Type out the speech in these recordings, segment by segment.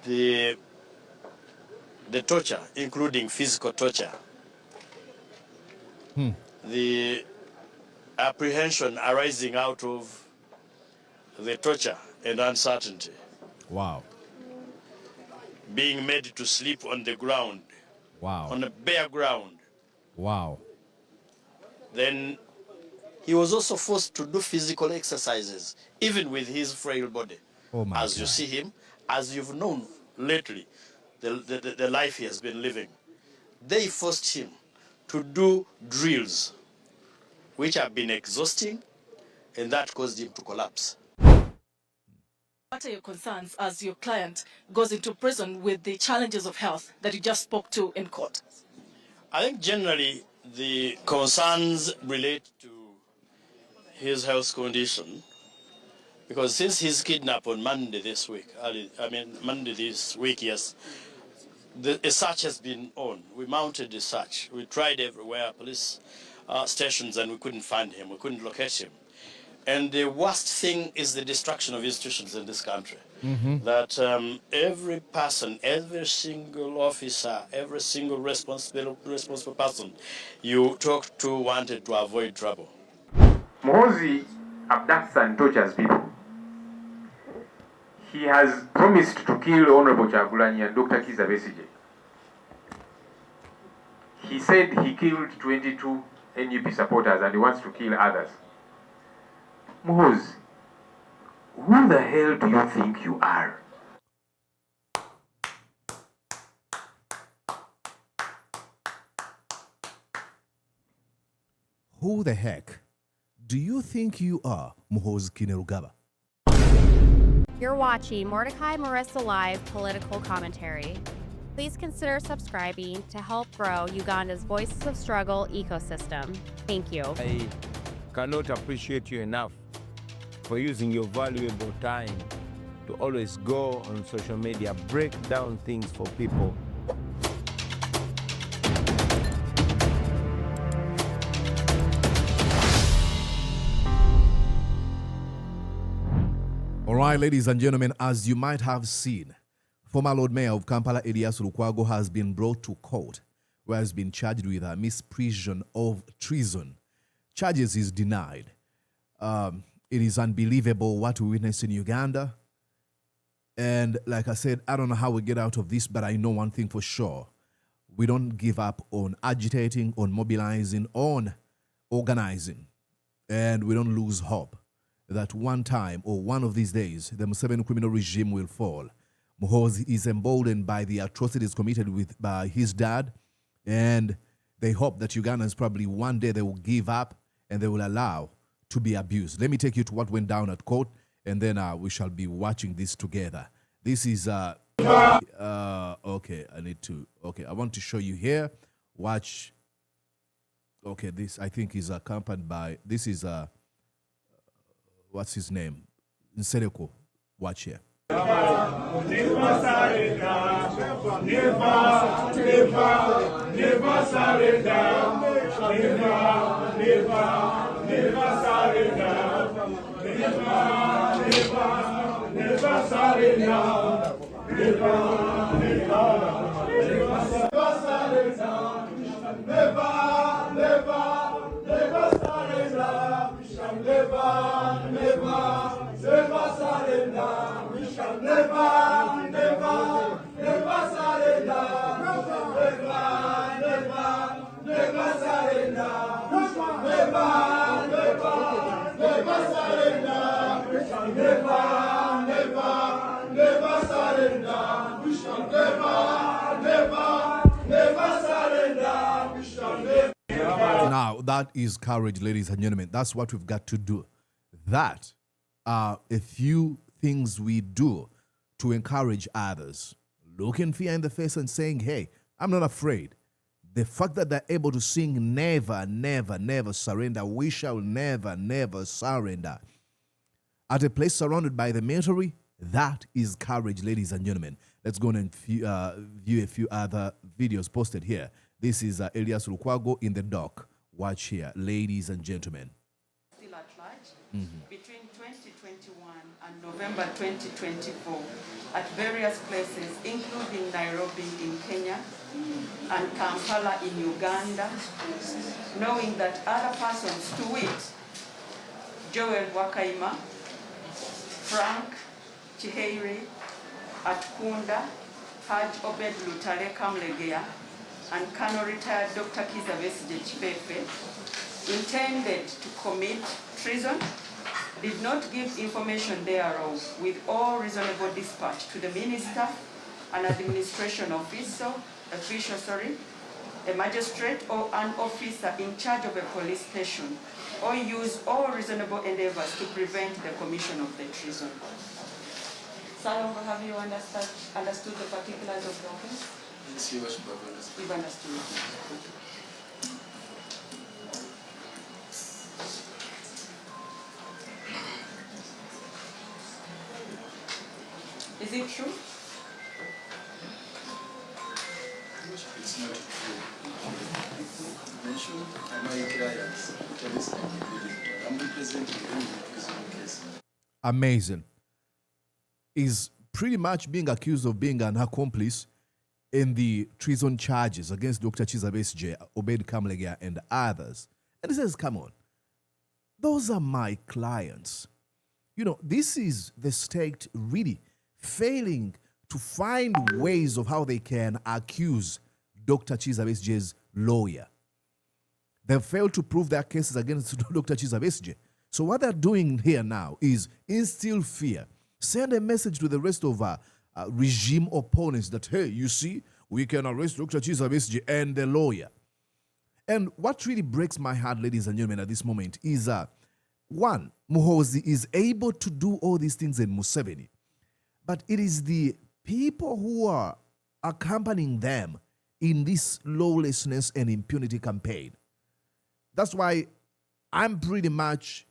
the torture, including physical torture, the apprehension arising out of the torture and uncertainty. Wow. Being made to sleep on the ground. Wow. On a bare ground. Wow. Then he was also forced to do physical exercises, even with his frail body. Oh my as God. you see him, as you've known lately, the life he has been living. They forced him to do drills, which have been exhausting, and that caused him to collapse. What are your concerns as your client goes into prison with the challenges of health that you just spoke to in court? I think generally the concerns relate to his health condition, because since his kidnap on Monday this week, yes, a search has been on. We mounted a search. We tried everywhere, police stations, and we couldn't find him. We couldn't locate him. And the worst thing is the destruction of institutions in this country. That every person, every single officer, every single responsible person you talk to wanted to avoid trouble. Muhoozi abducts and tortures people. He has promised to kill Honorable Kyagulanyi and Dr. Kizza Besigye. He said he killed 22 NUP supporters and he wants to kill others. Muhoozi, who the hell do you think you are? Who the heck do you think you are, Muhoozi Kainerugaba? You're watching Mordecai Marissa Live political commentary. Please consider subscribing to help grow Uganda's Voices of Struggle ecosystem. Thank you. I cannot appreciate you enough for using your valuable time to always go on social media, break down things for people. All right, ladies and gentlemen, as you might have seen, former Lord Mayor of Kampala, Erias Lukwago, has been brought to court, where he has been charged with a misprision of treason. Charges is denied. It is unbelievable what we witness in Uganda. And like I said, I don't know how we get out of this, but I know one thing for sure. We don't give up on agitating, on mobilizing, on organizing. And we don't lose hope that one time or one of these days, the Museveni criminal regime will fall. Muhoozi is emboldened by the atrocities committed by his dad, and they hope that Ugandans probably one day they will give up and they will allow to be abused. Let me take you to what went down at court, and then we shall be watching this together. This is, okay, I want to show you here. Watch. Okay, this I think is accompanied by, this is, what's his name? Nsereko. Watch here. Now, that is courage, ladies and gentlemen. That's what we've got to do. That are a few things we do to encourage others. Looking fear in the face and saying, hey, I'm not afraid. The fact that they're able to sing never, never, never surrender. We shall never, never surrender. At a place surrounded by the military, that is courage, ladies and gentlemen. Let's go and view a few other videos posted here. This is Erias Lukwago in the dock. Watch here, ladies and gentlemen. Still at large. Between 2021 and November 2024, at various places, including Nairobi in Kenya and Kampala in Uganda, knowing that other persons, to wit, Joel Wakayima, Frank Kihehere at Kunda, Hajji Obeid Lutale Kamulegeya, and Colonel retired Dr. Kizza Besigye intended to commit treason, did not give information thereof with all reasonable dispatch to the minister, an administration official, a magistrate or an officer in charge of a police station, or use all reasonable endeavors to prevent the commission of the treason. Salongo, have you understood the particulars of the offense? Yes, Your Worship, I've understood. You've understood. Is it true? It's not true. Mention my clients. I'm representing them in this case. Amazing. Is pretty much being accused of being an accomplice in the treason charges against Dr. Kizza Besigye, Obeid Kamulegeya, and others. And he says, come on, those are my clients. You know, this is the state really failing to find ways of how they can accuse Dr. Kizza Besigye's lawyer. They've failed to prove their cases against Dr. Kizza Besigye. So what they're doing here now is instill fear, send a message to the rest of regime opponents that, hey, you see, we can arrest Dr. Kizza Besigye and the lawyer. And what really breaks my heart, ladies and gentlemen, at this moment is, one, Muhoozi is able to do all these things in Museveni, but it is the people who are accompanying them in this lawlessness and impunity campaign. That's why I'm pretty much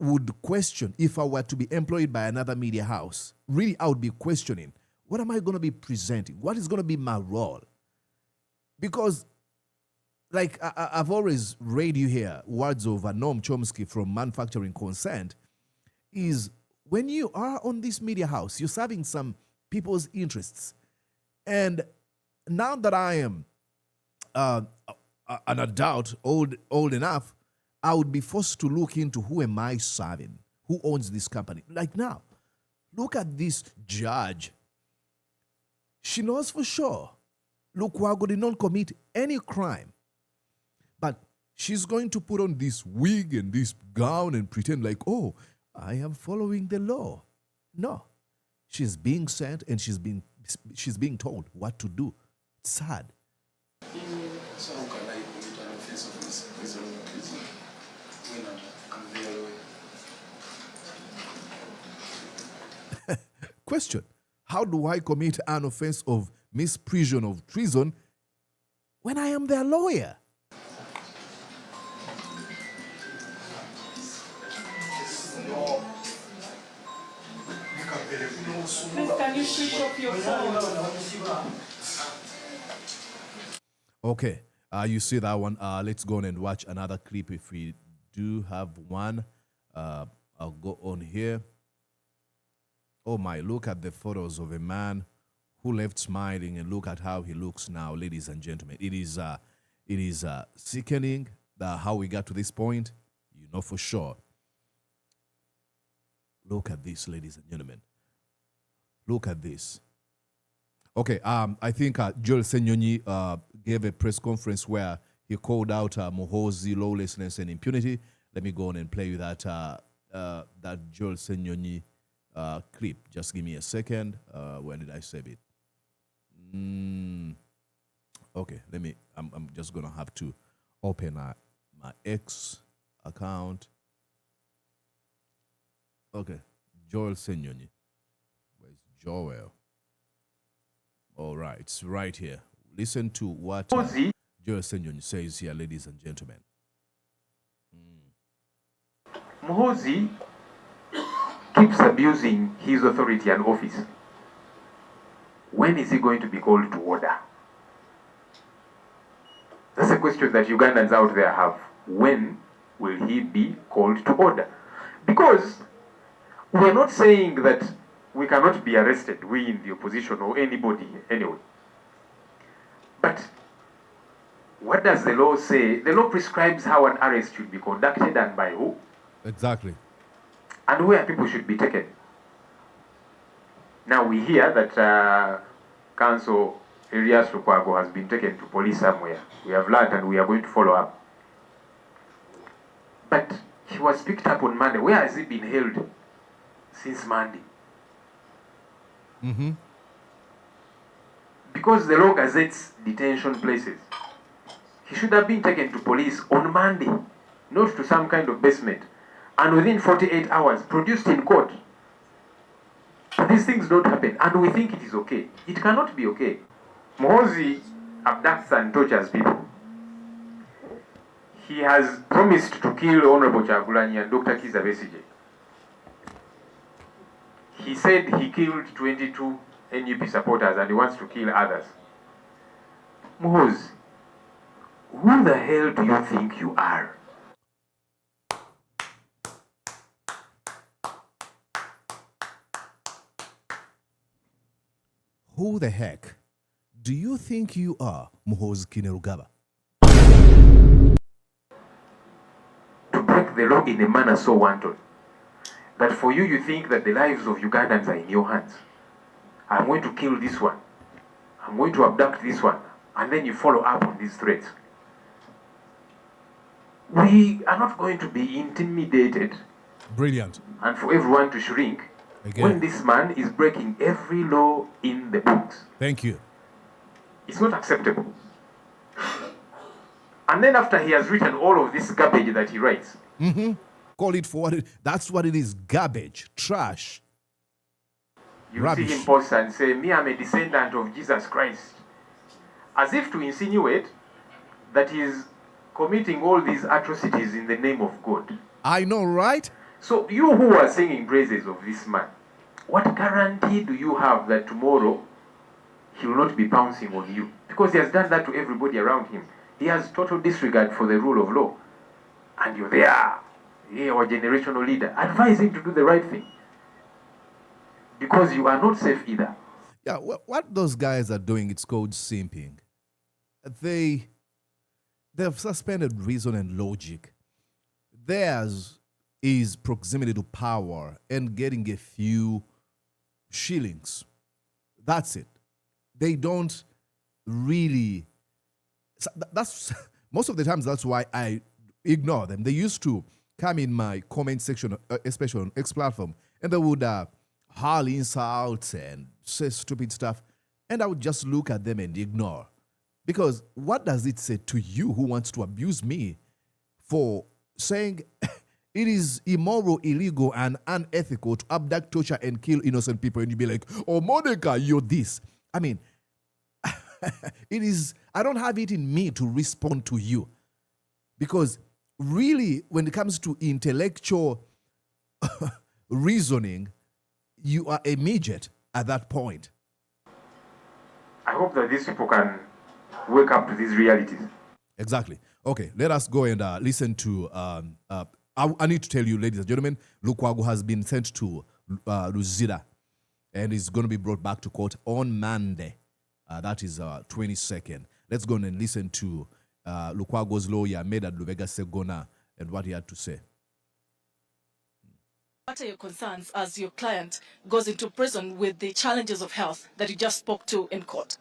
would question if I were to be employed by another media house. Really, I would be questioning, what am I going to be presenting? What is going to be my role? Because, like I've always read you here, words of Noam Chomsky from Manufacturing Consent, is when you are on this media house, you're serving some people's interests. And now that I am an adult, old enough, I would be forced to look into who am I serving? Who owns this company? Like now, look at this judge. She knows for sure Lukwago did not commit any crime. But she's going to put on this wig and this gown and pretend like, oh, I am following the law. No. She's being sent and she's being told what to do. It's sad. So how can I commit an offense of misprision of treason when I'm their lawyer? Question. How do I commit an offense of misprision of treason when I am their lawyer? Please, can you switch off your phone? Okay, you see that one. Let's go on and watch another clip if we do have one. I'll go on here. Oh my, look at the photos of a man who left smiling and look at how he looks now, ladies and gentlemen. It is sickening how we got to this point, you know for sure. Look at this, ladies and gentlemen. Look at this. Okay, I think Joel Senyonyi gave a press conference where he called out Muhoozi lawlessness and impunity. Let me go on and play you that Joel Senyonyi clip. Just give me a second. Where did I save it? Okay, I'm just gonna have to open my X account. Okay, Joel Senyonyi. Where's Joel? All right, it's right here. Listen to what Joel Senyonyi says here, ladies and gentlemen. Muhoozi keeps abusing his authority and office. When is he going to be called to order? That's a question that Ugandans out there have. When will he be called to order? Because we're not saying that we cannot be arrested, we in the opposition or anybody anyway. But what does the law say? The law prescribes how an arrest should be conducted and by who. Exactly. And where people should be taken. Now we hear that Council Erias Lukwago has been taken to police somewhere. We have learned and we are going to follow up. But he was picked up on Monday. Where has he been held since Monday? Mm-hmm. Because the law gazettes detention places. He should have been taken to police on Monday, not to some kind of basement, and within 48 hours produced in court. But these things don't happen, and we think it is okay. It cannot be okay. Muhoozi abducts and tortures people. He has promised to kill Honorable Kyagulanyi and Dr. Kizza Besigye. He said he killed 22 NUP supporters and he wants to kill others. Muhoozi, who the hell do you think you are? Who the heck do you think you are, Muhoozi Kainerugaba? To break the law in a manner so wanton that for you, you think that the lives of Ugandans are in your hands. I'm going to kill this one. I'm going to abduct this one. And then you follow up on these threats. We are not going to be intimidated. Brilliant. And for everyone to shrink when this man is breaking every law in the books. Thank you. It's not acceptable. And then after he has written all of this garbage that he writes. Mm-hmm. Call it for what it, that's what it is, garbage, trash. You Rubbish. see him post and say, me, I'm a descendant of Jesus Christ. As if to insinuate that he is committing all these atrocities in the name of God. I know, right? So you who are singing praises of this man, what guarantee do you have that tomorrow he will not be pouncing on you? Because he has done that to everybody around him. He has total disregard for the rule of law. And you're there, our generational leader. Advise him to do the right thing. Because you are not safe either. Yeah, what those guys are doing, it's called simping. They've suspended reason and logic. Theirs is proximity to power and getting a few shillings. That's it. They don't really. That's most of the times. That's why I ignore them. They used to come in my comment section, especially on X platform, and they would howl insults and say stupid stuff, and I would just look at them and ignore. Because what does it say to you who wants to abuse me for saying it is immoral, illegal, and unethical to abduct, torture, and kill innocent people, and you be like, oh, Monica, you're this. I mean, it is, I don't have it in me to respond to you. Because really, when it comes to intellectual reasoning, you are a midget at that point. I hope that these people can wake up to these realities. Exactly. Okay, let us go and listen to, I need to tell you, ladies and gentlemen, Lukwago has been sent to Luzira and is going to be brought back to court on Monday. That is 22nd. Let's go and listen to Lukwago's lawyer, Medad Lubega Segona, and what he had to say. What are your concerns as your client goes into prison with the challenges of health that you just spoke to in court?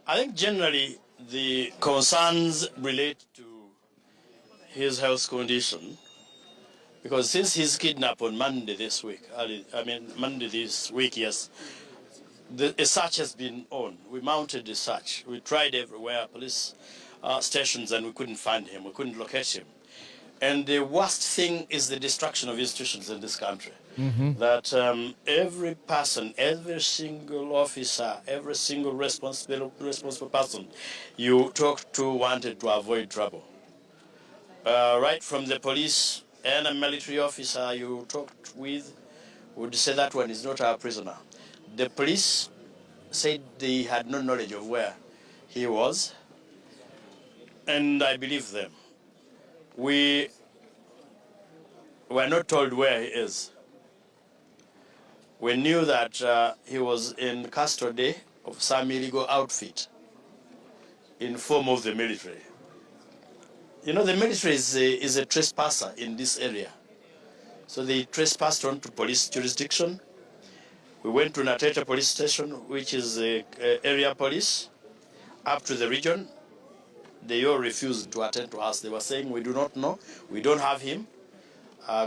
I think generally the concerns relate to his health condition, because since he's kidnapped on Monday this week, Monday this week, yes, a search has been on. We mounted a search. We tried everywhere, police stations, and we couldn't find him. We couldn't locate him. And the worst thing is the destruction of institutions in this country. Mm-hmm. That every person, every single officer, every single responsible person you talk to wanted to avoid trouble. Right from the police and a military officer you talked with would say that one is not our prisoner. The police said they had no knowledge of where he was, and I believe them. We were not told where he is. we knew that he was in custody of some illegal outfit in form of the military. You know, the military is a trespasser in this area. So they trespassed onto police jurisdiction. We went to Nateta police station, which is area police, up to the region. They all refused to attend to us. They were saying, we do not know, we don't have him.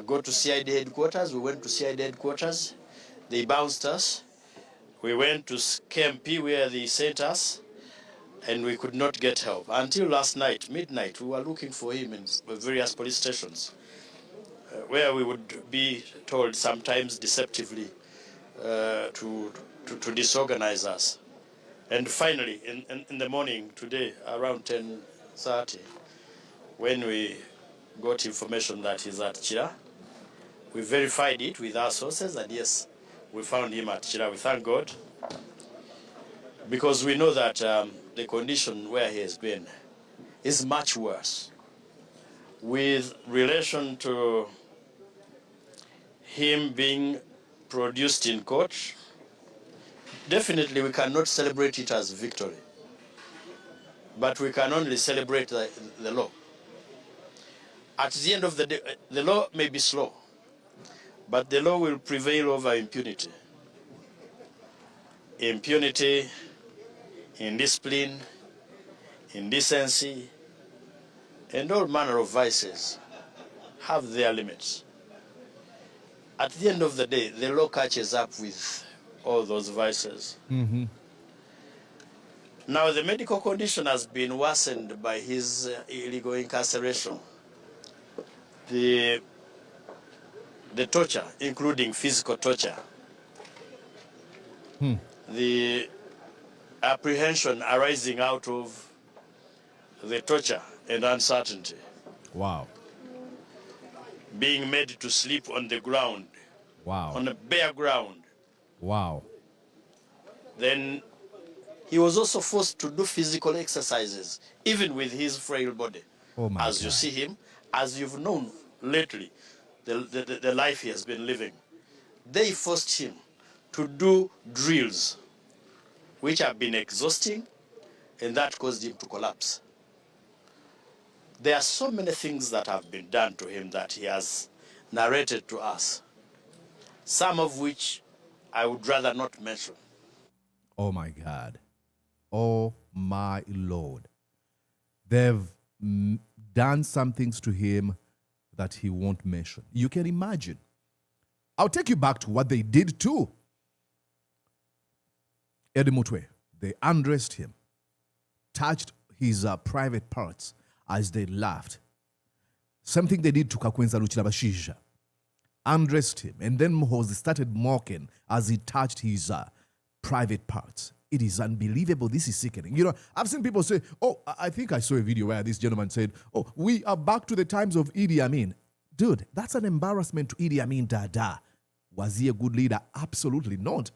Go to CID headquarters. We went to CID headquarters. They bounced us. We went to KMP where they sent us, and we could not get help. Until last night, midnight, we were looking for him in various police stations, where we would be told sometimes deceptively to disorganize us. And finally, in the morning today, around 10:30, when we got information that he's at Chira, we verified it with our sources, and yes, we found him at Chira. We thank God, because we know that the condition where he has been is much worse. With relation to him being produced in court, definitely we cannot celebrate it as victory, but we can only celebrate the law. At the end of the day, the law may be slow, but the law will prevail over impunity. Impunity, indiscipline, indecency, and all manner of vices have their limits. At the end of the day, the law catches up with all those vices. Mm-hmm. Now, the medical condition has been worsened by his illegal incarceration. The torture, including physical torture. The apprehension arising out of the torture and uncertainty. Wow. Being made to sleep on the ground. Wow. On a bare ground. Wow. Then he was also forced to do physical exercises, even with his frail body. Oh my as God. you see him, as you've known lately, the life he has been living. They forced him to do drills, which have been exhausting, and that caused him to collapse. There are so many things that have been done to him that he has narrated to us, some of which I would rather not mention. Oh my God. Oh my Lord. They've done some things to him that he won't mention. You can imagine. I'll take you back to what they did too. Eddie Mutwe, they undressed him, touched his private parts as they laughed. Something they did to Kakwenza Luchilabashija. Undressed him, and then Muhoozi started mocking as he touched his private parts. It is unbelievable. This is sickening. You know, I've seen people say, oh, I think I saw a video where this gentleman said, oh, we are back to the times of Idi Amin. Dude, that's an embarrassment to Idi Amin Dada. Was he a good leader? Absolutely not.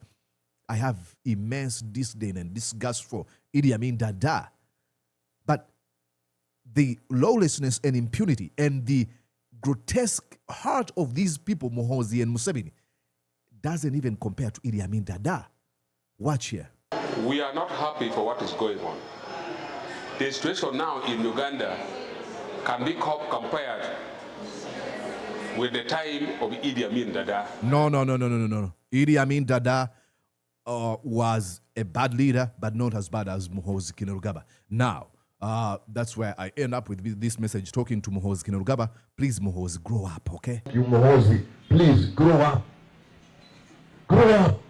I have immense disdain and disgust for Idi Amin Dada. But the lawlessness and impunity and the grotesque heart of these people, Muhoozi and Museveni, doesn't even compare to Idi Amin Dada. Watch here. We are not happy for what is going on. The situation now in Uganda can be compared with the time of Idi Amin Dada. No. Idi Amin Dada was a bad leader, but not as bad as Muhoozi Kainerugaba. Now, that's where I end up with this message talking to Muhoozi Kainerugaba. Please, Muhoozi, grow up, okay? You Muhoozi, please grow up. Grow up.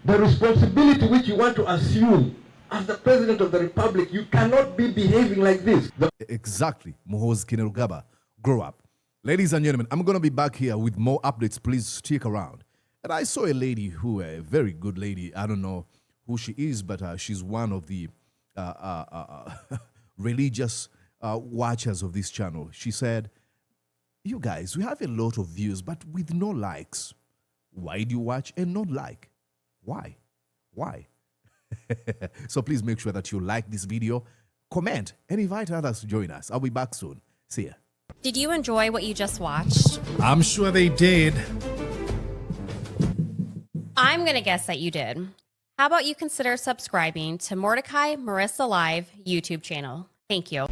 The responsibility which you want to assume as the President of the Republic, you cannot be behaving like this. Exactly, Muhoozi Kainerugaba, grow up. Ladies and gentlemen, I'm going to be back here with more updates. Please stick around. And I saw a lady a very good lady, I don't know who she is, but she's one of the religious watchers of this channel. She said, you guys, we have a lot of views, but with no likes. Why do you watch and not like? Why? So please make sure that you like this video, comment, and invite others to join us. I'll be back soon. See ya. Did you enjoy what you just watched? I'm sure they did. I'm going to guess that you did. How about you consider subscribing to Mordecai Marissa Live YouTube channel? Thank you.